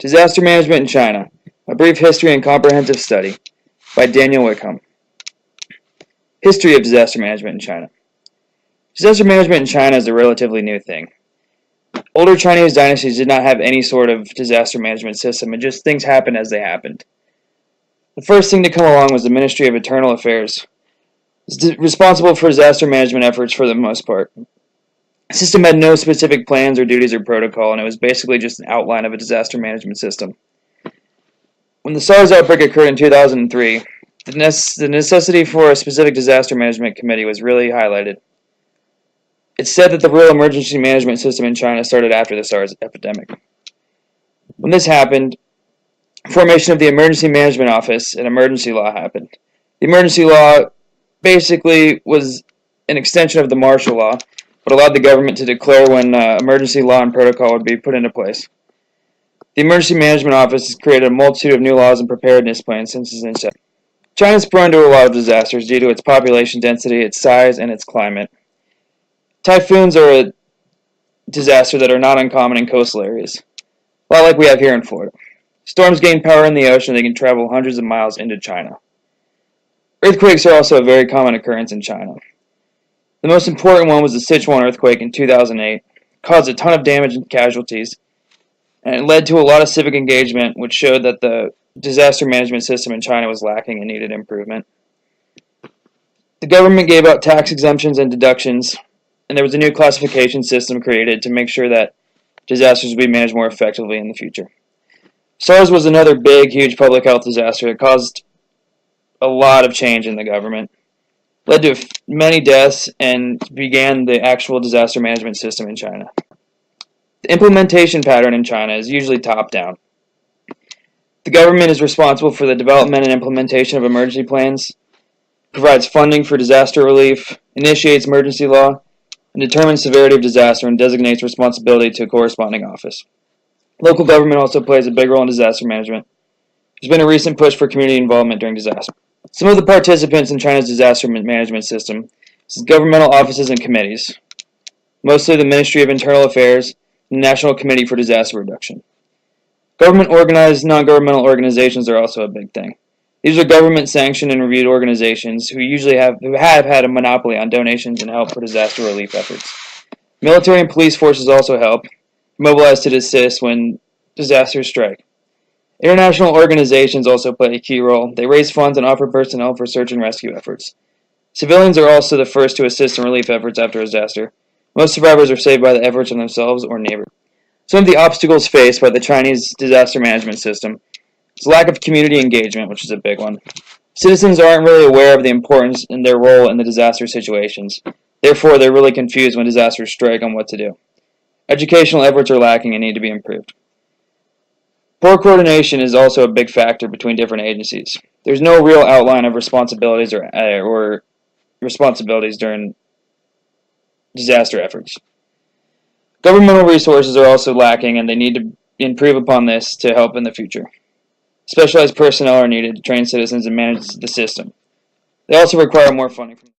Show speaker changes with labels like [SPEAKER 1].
[SPEAKER 1] Disaster Management in China, A Brief History and Comprehensive Study by Daniel Wikholm. History of Disaster Management in China. Disaster management in China is a relatively new thing. Older Chinese dynasties did not have any sort of disaster management system, and just things happened as they happened. The first thing to come along was the Ministry of Internal Affairs, responsible for disaster management efforts for the most part. The system had no specific plans or duties or protocol, and it was basically just an outline of a disaster management system. When the SARS outbreak occurred in 2003, the necessity for a specific disaster management committee was really highlighted. It's said that the real emergency management system in China started after the SARS epidemic. When this happened, formation of the Emergency Management Office and emergency law happened. The emergency law basically was an extension of the martial law, but allowed the government to declare when emergency law and protocol would be put into place. The Emergency Management Office has created a multitude of new laws and preparedness plans since its inception. China is prone to a lot of disasters due to its population density, its size, and its climate. Typhoons are a disaster that are not uncommon in coastal areas, a lot like we have here in Florida. Storms gain power in the ocean, they can travel hundreds of miles into China. Earthquakes are also a very common occurrence in China. The most important one was the Sichuan earthquake in 2008. It caused a ton of damage and casualties, and it led to a lot of civic engagement, which showed that the disaster management system in China was lacking and needed improvement. The government gave out tax exemptions and deductions, and there was a new classification system created to make sure that disasters would be managed more effectively in the future. SARS was another big, huge public health disaster that caused a lot of change in the government, led to many deaths, and began the actual disaster management system in China. The implementation pattern in China is usually top-down. The government is responsible for the development and implementation of emergency plans, provides funding for disaster relief, initiates emergency law, and determines severity of disaster and designates responsibility to a corresponding office. Local government also plays a big role in disaster management. There's been a recent push for community involvement during disaster. Some of the participants in China's disaster management system is governmental offices and committees, mostly the Ministry of Internal Affairs and the National Committee for Disaster Reduction. Government-organized non-governmental organizations are also a big thing. These are government-sanctioned and reviewed organizations who usually have had a monopoly on donations and help for disaster relief efforts. Military and police forces also help, mobilized to assist when disasters strike. International organizations also play a key role. They raise funds and offer personnel for search and rescue efforts. Civilians are also the first to assist in relief efforts after a disaster. Most survivors are saved by the efforts of themselves or neighbors. Some of the obstacles faced by the Chinese disaster management system is lack of community engagement, which is a big one. Citizens aren't really aware of the importance and their role in the disaster situations. Therefore, they're really confused when disasters strike on what to do. Educational efforts are lacking and need to be improved. Poor coordination is also a big factor between different agencies. There's no real outline of responsibilities or responsibilities during disaster efforts. Governmental resources are also lacking, and they need to improve upon this to help in the future. Specialized personnel are needed to train citizens and manage the system. They also require more funding from